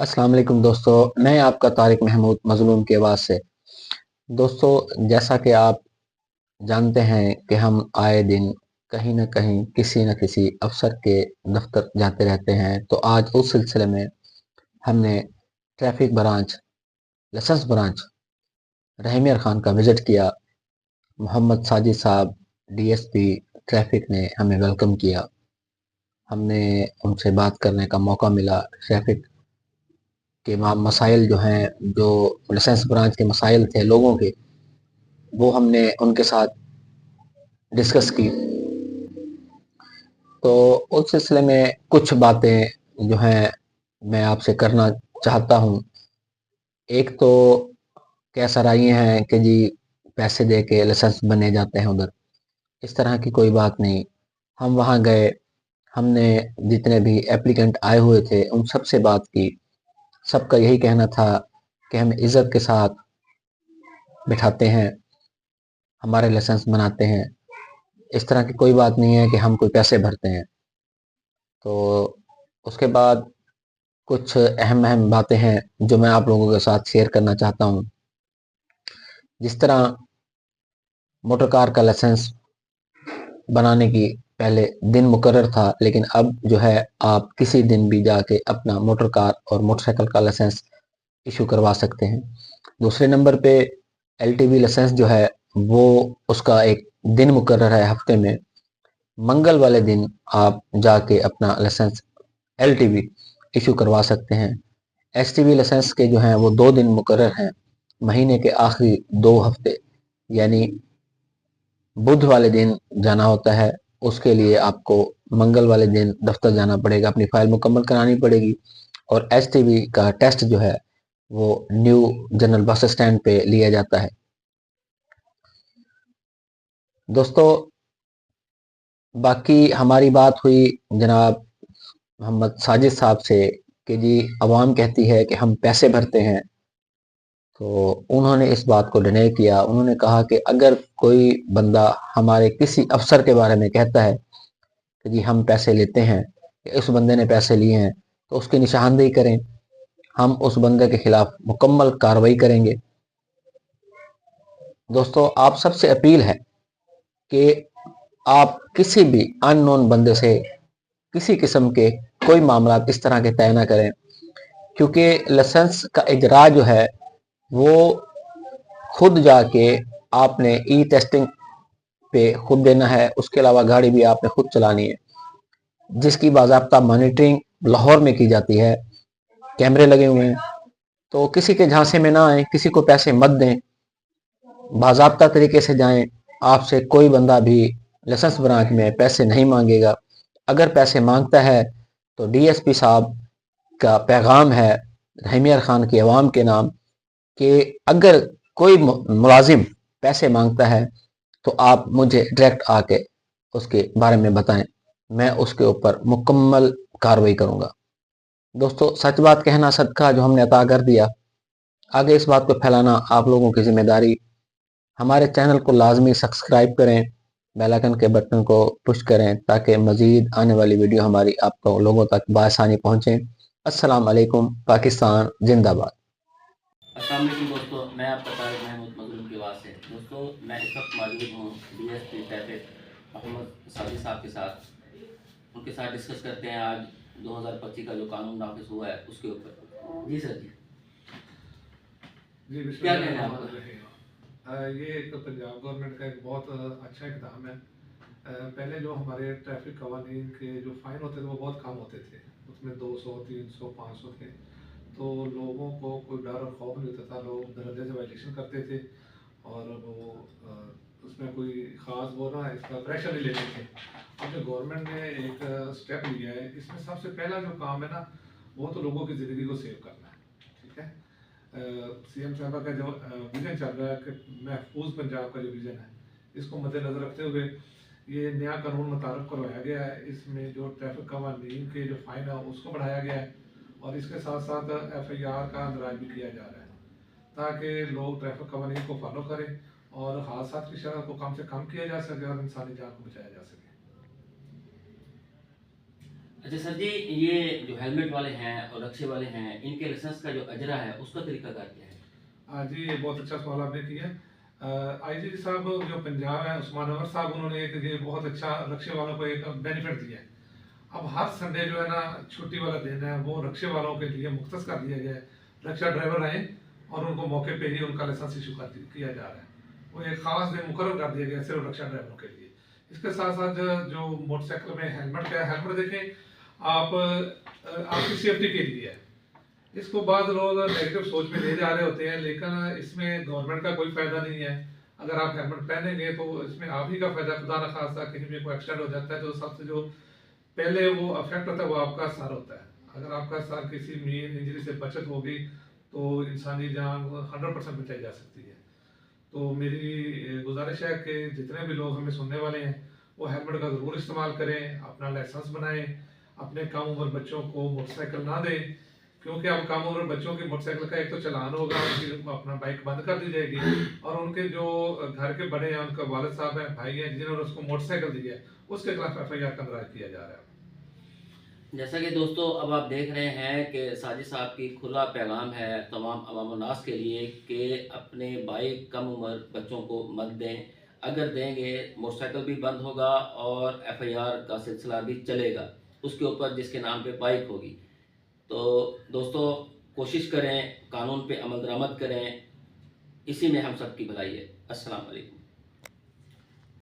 अस्सलाम वालेकुम दोस्तों, मैं आपका तारिक महमूद मज़लूम की आवाज़ से। दोस्तों, जैसा कि आप जानते हैं कि हम आए दिन कहीं न कहीं किसी न किसी अफ़सर के दफ़्तर जाते रहते हैं, तो आज उस सिलसिले में हमने traffic branch, license branch Rahimiya Khan का विज़िट किया। मोहम्मद साजिद साहब डीएसपी ट्रैफ़िक ने हमें वेलकम किया। हमने उनसे बात करने का मौका मिला। ट्रैफ़िक के मसाइल जो हैं, जो लाइसेंस ब्रांच के मसाइल थे लोगों के, वो हमने उनके साथ डिस्कस की। तो उस सिलसिले में कुछ बातें जो हैं मैं आपसे करना चाहता हूँ। एक तो कैसा रही हैं कि जी पैसे दे के लाइसेंस बने जाते हैं उधर, इस तरह की कोई बात नहीं। हम वहाँ गए, हमने जितने भी एप्लीकेंट आए हुए थे उन सब से बात की। सबका यही कहना था कि हम इज़्ज़त के साथ बिठाते हैं, हमारे लाइसेंस बनाते हैं। इस तरह की कोई बात नहीं है कि हम कोई पैसे भरते हैं। तो उसके बाद कुछ अहम अहम बातें हैं जो मैं आप लोगों के साथ शेयर करना चाहता हूँ। जिस तरह मोटर कार का लाइसेंस बनाने की पहले दिन मुकर्रर था, लेकिन अब जो है आप किसी दिन भी जाके अपना मोटर कार और मोटरसाइकिल का लाइसेंस इशू करवा सकते हैं। दूसरे नंबर पे एलटीवी लाइसेंस जो है वो उसका एक दिन मुकर्रर है हफ्ते में। मंगल वाले दिन आप जाके अपना लाइसेंस एलटीवी इशू करवा सकते हैं। एसटीवी लाइसेंस के जो हैं वो 2 दिन मुकर्रर हैं महीने के आखिरी 2 हफ्ते, यानी बुध वाले दिन जाना होता है। उसके लिए आपको मंगल वाले दिन दफ्तर जाना पड़ेगा, अपनी फाइल मुकम्मल करानी पड़ेगी और एसटीवी का टेस्ट जो है वो न्यू जनरल बस स्टैंड पे लिया जाता है। दोस्तों, बाकी हमारी बात हुई जनाब मोहम्मद साजिद साहब से कि जी अवाम कहती है कि हम पैसे भरते हैं। तो उन्होंने इस बात को डिनाई किया। उन्होंने कहा कि अगर कोई बंदा हमारे किसी अफसर के बारे में कहता है कि जी हम पैसे लेते हैं, इस बंदे ने पैसे लिए हैं, तो उसकी निशानदेही करें। हम उस बंदे के खिलाफ मुकम्मल कार्रवाई करेंगे। दोस्तों, आप सबसे अपील है कि आप किसी भी अननोन बंदे से किसी किस्म के कोई मामला इस तरह के तय ना करें, क्योंकि लाइसेंस का इजरा जो है वो खुद जाके आपने ई टेस्टिंग पे खुद देना है। उसके अलावा गाड़ी भी आपने खुद चलानी है, जिसकी बाज़ाब्ता मॉनिटरिंग लाहौर में की जाती है। कैमरे लगे हुए हैं। तो किसी के झांसे में ना आए, किसी को पैसे मत दें, बाज़ाब्ता तरीके से जाएं। आपसे कोई बंदा भी लाइसेंस ब्रांच में पैसे नहीं मांगेगा। अगर पैसे मांगता है तो डीएसपी साहब का पैगाम है रहीमिया खान की आवाम के नाम कि अगर कोई मुलाजिम पैसे मांगता है तो आप मुझे डायरेक्ट आके उसके बारे में बताएं, मैं उसके ऊपर मुकम्मल कार्रवाई करूंगा। दोस्तों, सच बात कहना सदका जो हमने अता कर दिया, आगे इस बात को फैलाना आप लोगों की जिम्मेदारी। हमारे चैनल को लाजमी सब्सक्राइब करें, बेल आइकन के बटन को पुश करें ताकि मजीद आने वाली वीडियो हमारी आप लोगों तक बआसानी पहुँचे। अस्सलाम वालेकुम, पाकिस्तान जिंदाबाद। अस्सलाम वालेकुम दोस्तों, मैं आपका तारिक महमूद मजलूम की आवाज़ से। दोस्तों, मैं इस वक्त मौजूद हूँ डीएसपी ट्रैफिक मोहम्मद साजिद साहब के साथ। उनके साथ डिस्कस करते हैं आज 2025 का जो कानून नाफिज हुआ है उसके ऊपर। जी सर जी, जी क्या कहना है आपका? बिस्मिल्लाहिर्रहमानिर्रहीम। ये एक पंजाब गवर्नमेंट का एक बहुत अच्छा इकदाम है। पहले जो हमारे ट्रैफिक कवानीन के जो फ़ाइन होते थे वो बहुत कम होते थे, उसमें 200 300 500 थे। तो लोगों को कोई डर और खौफ नहीं होता था, लोग धड़ल्ले से वायलेशन करते थे और वो उसमें कोई ख़ास वो ना इसका प्रेशर नहीं लेते थे। अब जो गवर्नमेंट ने एक स्टेप लिया है, इसमें सबसे पहला जो काम है ना वो तो लोगों की ज़िंदगी को सेव करना है। ठीक है, सीएम साहबा का जो विजन चल रहा है कि महफूज पंजाब का जो विजन है, इसको मद्देनजर रखते हुए ये नया कानून मुतारफ करवाया गया है। इसमें जो ट्रैफिक कवानीन के जो फाइन है उसको बढ़ाया गया है और इसके साथ साथ एफआईआर का अंदराज भी किया जा रहा है ताकि लोग ट्रैफिक कवानीन को फॉलो करें और हादसा की शरह को कम से कम किया जा सके और इंसानी जान को बचाया जा सके। अच्छा सर जी, ये जो हेलमेट वाले हैं और रक्शे वाले हैं, इनके लाइसेंस का जो अजरा है उसका तरीकाकार क्या है? जी, ये बहुत अच्छा सवाल आपने किया। आईजी साहब जो पंजाब है, उस्मान अवर साहब, उन्होंने एक ये बहुत अच्छा रक्शे वालों को एक बेनिफिट दिया है। अब हर संडे जो है ना, छुट्टी वाला दिन है, वो रक्शे वालों के लिए मुख्तस कर दिया गया है। रक्शा ड्राइवर आए और उनको मौके पे ही उनका लाइसेंस इशू किया जा रहा है। वो एक ख़ास दिन मुकर्रर कर दिया गया है सिर्फ रक्शा ड्राइवरों के लिए। इसके साथ साथ जो मोटरसाइकिल में हेलमेट का हेलमेट देखें आप, आपकी सेफ्टी के लिए है। इसको बाद लोग नेगेटिव सोच में ले जा रहे होते हैं, लेकिन इसमें गवर्नमेंट का कोई फ़ायदा नहीं है। अगर आप हेलमेट पहनेंगे तो इसमें आप ही का फ़ायदा, खुदा न खास्ता कहीं भी कोई एक्सीडेंट हो जाता है तो सबसे जो पहले वो अफेक्ट होता है वो आपका सर होता है। अगर आपका सर किसी मेन इंजरी से बचत होगी तो इंसानी जान 100% बचाई जा सकती है। तो मेरी गुजारिश है कि जितने भी लोग हमें सुनने वाले हैं वो हेलमेट का ज़रूर इस्तेमाल करें, अपना लाइसेंस बनाएं, अपने कम उम्र बच्चों को मोटरसाइकिल ना दें, क्योंकि अब कम उम्र बच्चों की मोटरसाइकिल का एक तो चलान होगा, उनकी अपना बाइक बंद कर दी जाएगी, और उनके जो घर के बड़े हैं, उनका वालिद साहब हैं, भाई हैं, जिन्होंने उसको मोटरसाइकिल दी है, उसके खिलाफ FIR का दर्ज किया जा रहा है। जैसा कि दोस्तों अब आप देख रहे हैं कि साजिद साहब की खुला पैगाम है तमाम अवाम नास के लिए कि अपने बाइक कम उम्र बच्चों को मत दें। अगर देंगे मोटरसाइकिल भी बंद होगा और FIR का सिलसिला भी चलेगा उसके ऊपर जिसके नाम पे बाइक होगी। तो दोस्तों कोशिश करें, कानून पे अमल दरामद करें, इसी में हम सबकी भलाई है। अस्सलाम वालेकुम।